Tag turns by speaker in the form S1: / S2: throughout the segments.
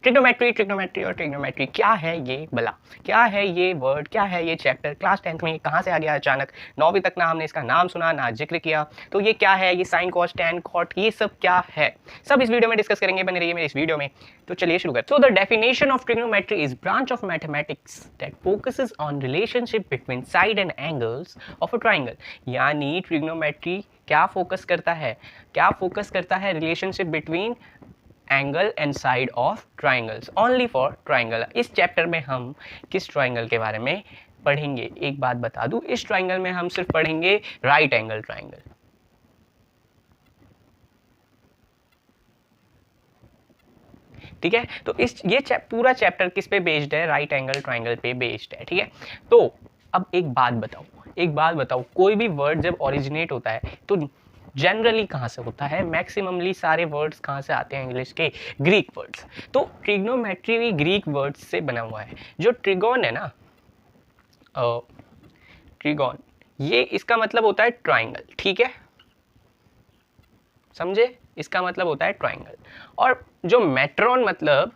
S1: Trigonometry, trigonometry और trigonometry क्या है ये भला, क्या है ये वर्ड, क्या है ये चैप्टर, क्लास 10th में कहाँ से आ गया अचानक, 9वीं तक ना हमने इसका नाम सुना ना जिक्र किया, तो ये क्या है, ये साइन कॉस टैन कॉट ये सब क्या है, सब इस वीडियो में डिस्कस करेंगे, बने रहिए मेरे इस वीडियो में। तो चलिए शुरू करते हैं। So the definition of trigonometry is branch of mathematics that focuses on relationship between side and angles of a triangle. यानी ट्रिग्नोमेट्री क्या फोकस करता है, क्या फोकस करता है, relationship between angle and side of triangles, only for triangle. इस chapter में हम किस ट्राइंगल के बारे में पढ़ेंगे, एक बात बता दूं, इस ट्राइंगल में हम सिर्फ पढ़ेंगे राइट एंगल ट्राइंगल। ठीक है, तो ये पूरा चैप्टर किस पे बेस्ड है, राइट एंगल ट्राइंगल पे बेस्ड है। ठीक है, तो अब एक बात बताओ, कोई भी वर्ड जब ओरिजिनेट होता है तो जनरली कहाँ से होता है, मैक्सिममली सारे वर्ड्स कहाँ से आते हैं, इंग्लिश के ग्रीक वर्ड्स। तो ट्रिग्नोमेट्री भी ग्रीक वर्ड्स से बना हुआ है। जो ट्रिगोन है ना, ट्रिगोन, ये इसका मतलब होता है ट्राइंगल। ठीक है, समझे, इसका मतलब होता है ट्राइंगल। और जो मेट्रॉन मतलब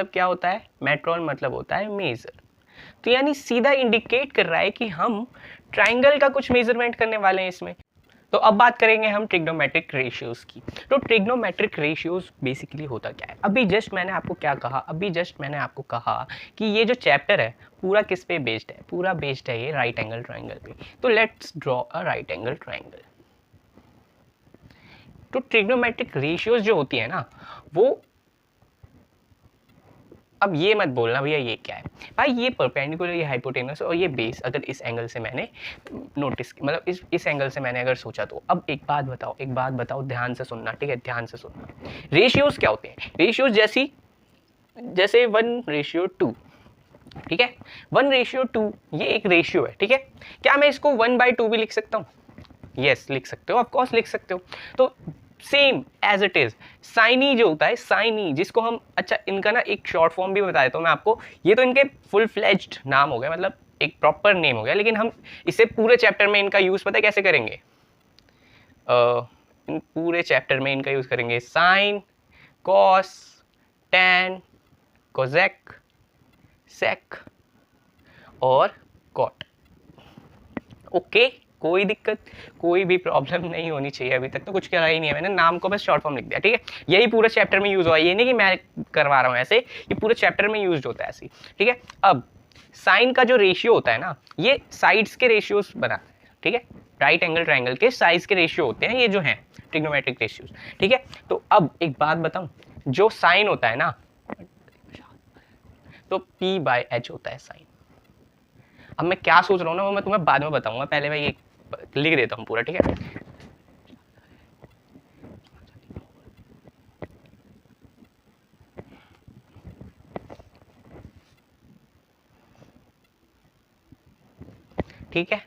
S1: क्या होता है, मेट्रॉन मतलब होता है मेजर। तो यानी सीधा इंडिकेट कर रहा है कि हम ट्राइंगल का कुछ मेजरमेंट करने वाले हैं इसमें। तो अब बात करेंगे हम ट्रिग्नोमेट्रिक रेशियोज की। तो ट्रिग्नोमेट्रिक रेशियोज बेसिकली होता क्या है, अभी जस्ट मैंने आपको कहा कि ये जो चैप्टर है पूरा किस पे बेस्ड है, पूरा बेस्ड है ये राइट एंगल ट्राइंगल पे। तो let's draw a right angle triangle. तो ट्रिग्नोमेट्रिक रेशियोज जो होती है ना, वो, अब ये मत बोलना भैया ये क्या है भाई, ये परपेंडिकुलर, ये हाइपोटेनस और ये बेस, अगर इस एंगल से मैंने नोटिस, मतलब इस एंगल से मैंने अगर सोचा तो। अब एक बात बताओ, ध्यान से सुनना, ठीक है, ध्यान से सुनना। रेशियोज क्या होते हैं, रेशियोज जैसे 1:2, ठीक है, 1:2 ये एक रेशियो है। ठीक है, क्या मैं इसको 1/2 भी लिख सकता हूँ? यस, लिख सकते हो, ऑफकोर्स लिख सकते हो। तो same as it is sine जो होता है, साइनी जिसको हम, अच्छा इनका ना एक शॉर्ट फॉर्म भी बता देता हूँ मैं आपको, ये तो इनके फुल फ्लेज्ड नाम हो गया, मतलब एक प्रॉपर नेम हो गया, लेकिन हम इसे पूरे चैप्टर में इनका यूज पता है कैसे करेंगे, पूरे चैप्टर में इनका यूज करेंगे साइन, कॉस, टैन, कोजेक, सेक और कॉट। ओके, कोई दिक्कत, कोई भी प्रॉब्लम नहीं होनी चाहिए। अभी तक तो कुछ करा ही नहीं है मैंने, नाम को बस शॉर्ट फॉर्म लिख दिया। ठीक है, यही पूरे चैप्टर में यूज हुआ है, ये नहीं कि मैं करवा रहा हूँ ऐसे, ये पूरे चैप्टर में यूज होता है ऐसे। ठीक है, अब साइन का जो रेशियो होता है ना, ये साइड्स के रेशियोज बनाता है। ठीक है, राइट एंगल ट्राइंगल के साइज के रेशियो होते हैं ये जो हैं ट्रिग्नोमेट्रिक रेशियोज। ठीक है, तो अब एक बात बताऊं, जो साइन होता है ना, तो P/H होता है साइन। अब मैं क्या सोच रहा हूँ ना, वो मैं तुम्हें बाद में बताऊंगा, पहले मैं ये लिख देता हूँ पूरा। ठीक है, ठीक है,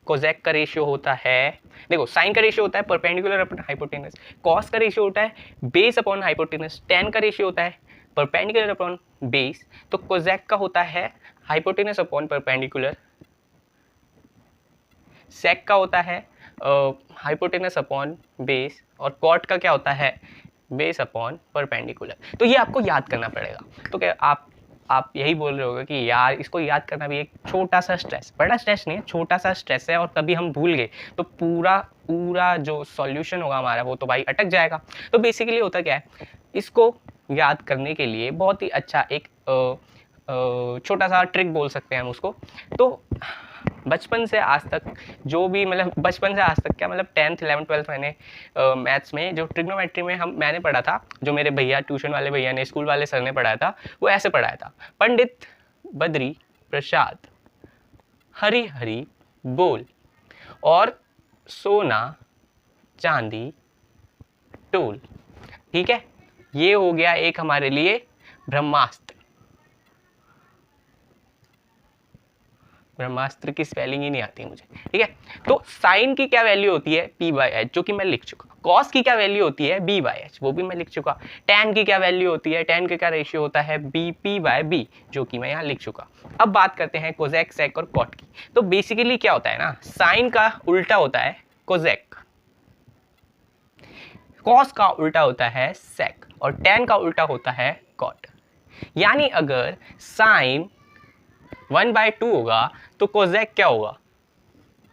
S1: कोजेक का रेशियो होता है, देखो साइन का रेशियो होता है परपेंडिकुलर अपॉन हाइपोटेनस, कॉस का रेशियो होता है बेस अपॉन हाइपोटेनस, टैन का रेशियो होता है परपेंडिकुलर अपॉन बेस, तो कोजेक का होता है हाइपोटेनस अपॉन परपेंडिकुलर, सेक का होता है हाइपोटेनस अपॉन बेस, और कॉट का क्या होता है, बेस अपॉन परपेंडिकुलर। तो ये आपको याद करना पड़ेगा। तो क्या आप यही बोल रहे होगे कि यार इसको याद करना भी एक छोटा सा स्ट्रेस, बड़ा स्ट्रेस नहीं है, छोटा सा स्ट्रेस है, और कभी हम भूल गए तो पूरा जो सॉल्यूशन होगा हमारा वो तो भाई अटक जाएगा। तो बेसिकली होता क्या है, इसको याद करने के लिए बहुत ही अच्छा एक छोटा सा ट्रिक बोल सकते हैं हम उसको। तो बचपन से आज तक जो भी, मतलब बचपन से आज तक क्या, मतलब 10th 11th 12th मैंने मैथ्स में जो ट्रिग्नोमेट्री में मैंने पढ़ा था, जो मेरे भैया ट्यूशन वाले भैया ने, स्कूल वाले सर ने पढ़ाया था, वो ऐसे पढ़ाया था, पंडित बद्री प्रसाद हरी हरी बोल, और सोना चांदी टोल। ठीक है, ये हो गया एक हमारे लिए ब्रह्मास्त्र। ब्रह्मास्त्र की स्पेलिंग ही नहीं आती है मुझे। ठीक है, तो साइन की क्या वैल्यू होती है, P/H, जो कि मैं लिख चुका। कॉस की क्या वैल्यू होती है, B/H, वो भी मैं लिख चुका। टैन की क्या वैल्यू होती है, टैन का क्या रेशियो होता है, BP/B, जो कि मैं यहाँ लिख चुका। अब बात करते हैं कोजेक, सेक और कॉट की। तो बेसिकली क्या होता है ना, साइन का उल्टा होता है कोजेक, कॉस का उल्टा होता है सेक और टेन का उल्टा होता है कॉट। यानी अगर साइन 1/2 होगा तो कोजेक क्या होगा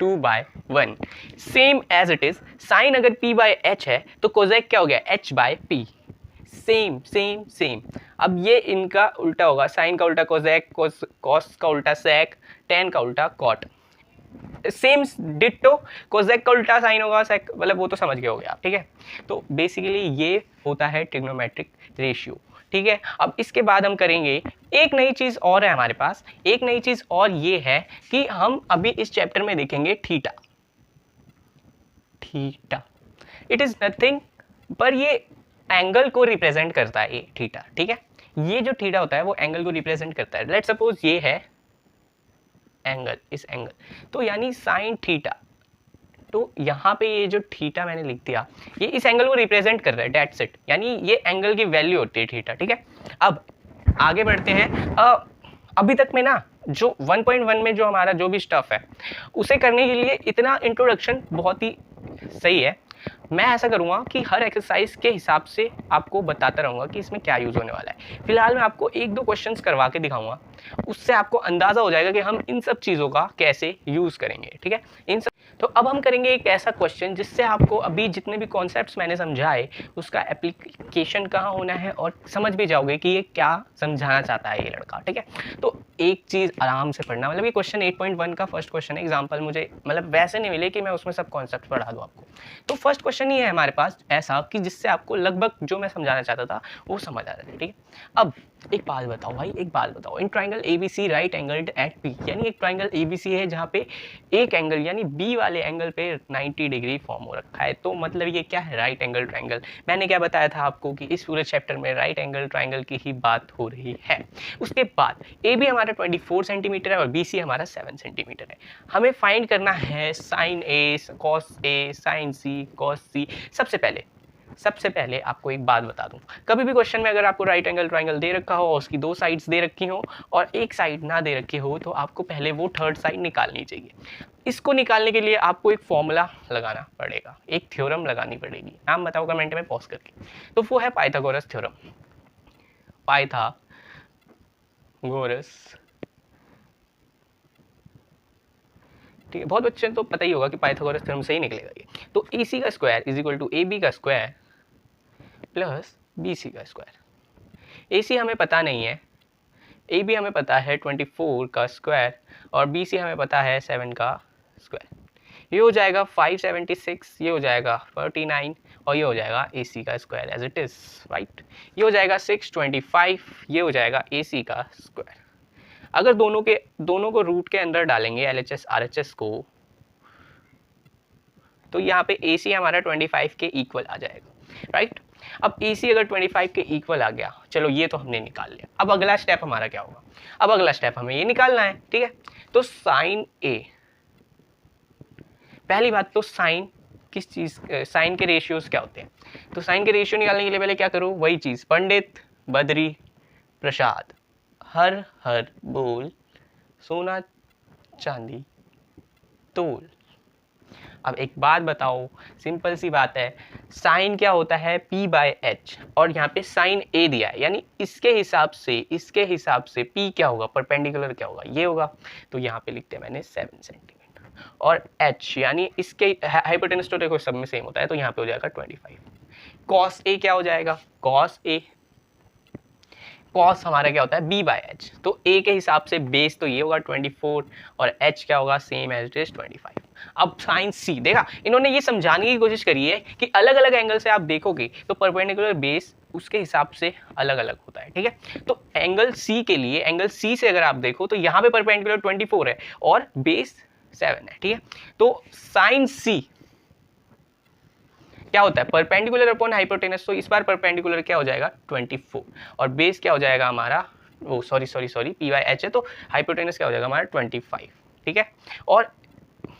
S1: 2/1। Same as it is sine अगर p/h है तो कोजेक क्या हो गया h/p। Same same same. अब ये इनका उल्टा होगा, साइन का उल्टा कोजेक, कॉस का उल्टा सेक, टेन का उल्टा कॉट। सेम डिट्टो, कोजेक का उल्टा साइन होगा सेक, मतलब वो तो समझ गए हो गया आप, ठीक है। तो बेसिकली ये होता है ट्रिग्नोमेट्रिक रेशियो, ठीक है। अब इसके बाद हम करेंगे एक नई चीज और है हमारे पास, एक नई चीज और ये है कि हम अभी इस चैप्टर में देखेंगे theta. Theta it is nothing पर ये एंगल को रिप्रेजेंट करता है, ये थीटा, ठीक है। ये जो थीटा होता है वो एंगल को रिप्रेजेंट करता है। लेट्स सपोज ये है एंगल, इस एंगल, तो यानी साइन थीटा, तो यहाँ पे ये जो थीटा मैंने लिख दिया ये इस एंगल को रिप्रेजेंट कर रहा है, दैट्स इट। यानी ये एंगल की वैल्यू होती है थीटा, ठीक है। अब आगे बढ़ते हैं। अभी तक में ना जो 1.1 में जो हमारा जो भी स्टफ है उसे करने के लिए इतना इंट्रोडक्शन बहुत ही सही है। मैं ऐसा करूँगा कि हर एक्सरसाइज के हिसाब से आपको बताता रहूँगा कि इसमें क्या यूज़ होने वाला है। फिलहाल मैं आपको एक दो क्वेश्चंस करवा के दिखाऊंगा, उससे आपको अंदाज़ा हो जाएगा कि हम इन सब चीज़ों का कैसे यूज़ करेंगे, ठीक है। इन सब तो अब हम करेंगे एक ऐसा क्वेश्चन जिससे आपको अभी जितने भी कॉन्सेप्ट्स मैंने समझाए उसका एप्लीकेशन कहाँ होना है और समझ भी जाओगे कि ये क्या समझाना चाहता है ये लड़का, ठीक है। तो एक चीज़ आराम से पढ़ना, मतलब ये क्वेश्चन 8.1 का फर्स्ट क्वेश्चन है। एग्जाम्पल मुझे मतलब वैसे नहीं मिले कि मैं उसमें सब कॉन्सेप्ट पढ़ा दूँ आपको। तो फर्स्ट क्वेश्चन ये है हमारे पास ऐसा कि जिससे आपको लगभग जो मैं समझाना चाहता था वो समझ आ जाए, ठीक है। अब एक बात बताओ भाई, एक बात बताओ, in triangle ABC right angled at P, यानी एक ट्राइंगल ABC है जहाँ पे एक एंगल यानी B वाले एंगल पे 90 डिग्री फॉर्म हो रखा है। तो मतलब ये क्या है, राइट एंगल ट्राइंगल। मैंने क्या बताया था आपको कि इस पूरे चैप्टर में राइट एंगल ट्राइंगल की ही बात हो रही है। उसके बाद AB हमारा 24 सेंटीमीटर है और BC हमारा 7 सेंटीमीटर है। हमें फाइंड करना है sine A cos A sine C cos C। सबसे पहले आपको एक बात बता दूं, कभी भी क्वेश्चन में अगर आपको राइट एंगल ट्राइंगल दे रखा हो और उसकी दो साइड्स दे रखी हो और एक साइड ना दे रखी हो तो आपको पहले वो थर्ड साइड निकालनी चाहिए। इसको निकालने के लिए आपको एक फॉर्मूला लगाना पड़ेगा, एक थ्योरम लगानी पड़ेगी। नाम बताओ कमेंट में पॉज करके। तो वो है पाइथागोरस थ्योरम। पाइथागोरस, ठीक है। बहुत बच्चे तो पता ही होगा कि पाइथागोरस थ्योरम से ही निकलेगा ये। तो AC का square is equal to AB का स्क्वायर प्लस BC का स्क्वायर। AC हमें पता नहीं है, AB हमें पता है 24 का स्क्वायर और BC हमें पता है 7 का स्क्वायर। ये हो जाएगा 576, ये हो जाएगा 49 और ये हो जाएगा AC का square as it is, right. ये हो जाएगा 625, ये हो जाएगा AC का स्क्वायर। अगर दोनों को रूट के अंदर डालेंगे LHS RHS को, तो यहाँ पे AC हमारा 25 के इक्वल आ जाएगा, राइट। अब AC अगर 25 के इक्वल आ गया, चलो ये तो हमने निकाल लिया। अब अगला स्टेप हमारा क्या होगा, अब अगला स्टेप हमें ये निकालना है, ठीक है। तो साइन A, पहली बात तो साइन किस चीज, साइन के रेशियोज क्या होते हैं। तो साइन के रेशियो निकालने के लिए पहले क्या करो, वही चीज, पंडित बद्री प्रसाद हर हर बोल सोना चांदी तोल। अब एक बात बताओ, सिंपल सी बात है, साइन क्या होता है P/H और यहाँ पे साइन A दिया है, यानी इसके हिसाब से P क्या होगा, परपेंडिकुलर क्या होगा, ये होगा। तो यहाँ पे लिखते हैं मैंने 7 सेंटीमीटर और H यानी इसके हाइपोटेनस तो देखो सब में सेम होता है, तो यहाँ पे हो जाएगा 25। कॉस A क्या हो जाएगा, कॉस हमारा क्या होता है B/H, तो A के हिसाब से बेस तो ये होगा 24 और H क्या होगा, सेम एज इट इज 25। अब साइन C, देखा इन्होंने ये समझाने की कोशिश करी है कि अलग अलग एंगल से आप देखोगे तो परपेंडिकुलर बेस उसके हिसाब से अलग अलग होता है, ठीक है। तो एंगल C के लिए, एंगल C से अगर आप देखो तो यहाँ पे परपेंडिकुलर 24 है और बेस 7 है, ठीक है। तो साइन C क्या होता है, परपेंडिकुलर अपॉन हाइपोटेनस, तो इस बार परपेंडिकुलर क्या हो जाएगा 24 और बेस क्या हो जाएगा हमारा, वो सॉरी P/H है, तो हाइपोटेनस क्या हो जाएगा हमारा 25, ठीक है। और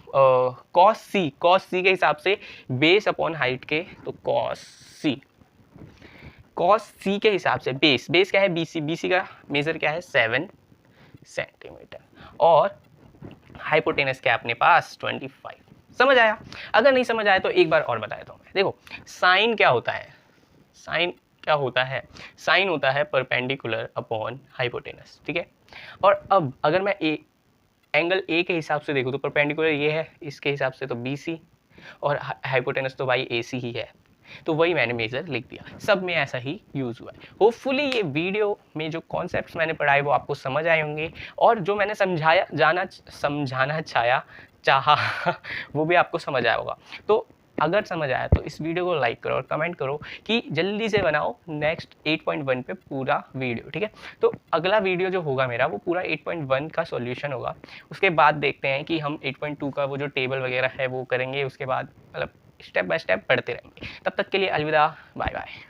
S1: कॉस C के हिसाब से बेस अपॉन हाइट के, तो कॉस C के हिसाब से बेस क्या है BC का मेजर क्या है 7 सेंटीमीटर और हाइपोटेनस क्या है अपने पास 25 समझ आया? अगर नहीं समझ आया तो एक बार और बता देता हूँ मैं। देखो साइन क्या होता है, साइन क्या होता है, साइन होता है परपेंडिकुलर अपॉन हाइपोटेनस, ठीक है। और अब अगर मैं एंगल ए के हिसाब से देखूँ तो परपेंडिकुलर ये है, इसके हिसाब से तो बी सी, और हाइपोटेनस तो भाई ए सी ही है, तो वही मैंने मेजर लिख दिया। सब में ऐसा ही यूज़ हुआ है। होपफुली ये वीडियो में जो कॉन्सेप्ट्स मैंने पढ़ाए वो आपको समझ आए होंगे, और जो मैंने समझाना चाहा वो भी आपको समझ आया होगा। तो अगर समझ आया तो इस वीडियो को लाइक करो और कमेंट करो कि जल्दी से बनाओ नेक्स्ट 8.1 पे पूरा वीडियो, ठीक है। तो अगला वीडियो जो होगा मेरा वो पूरा 8.1 का सॉल्यूशन होगा। उसके बाद देखते हैं कि हम 8.2 का वो जो टेबल वगैरह है वो करेंगे, उसके बाद मतलब स्टेप बाय स्टेप पढ़ते रहेंगे। तब तक के लिए अलविदा, बाय बाय।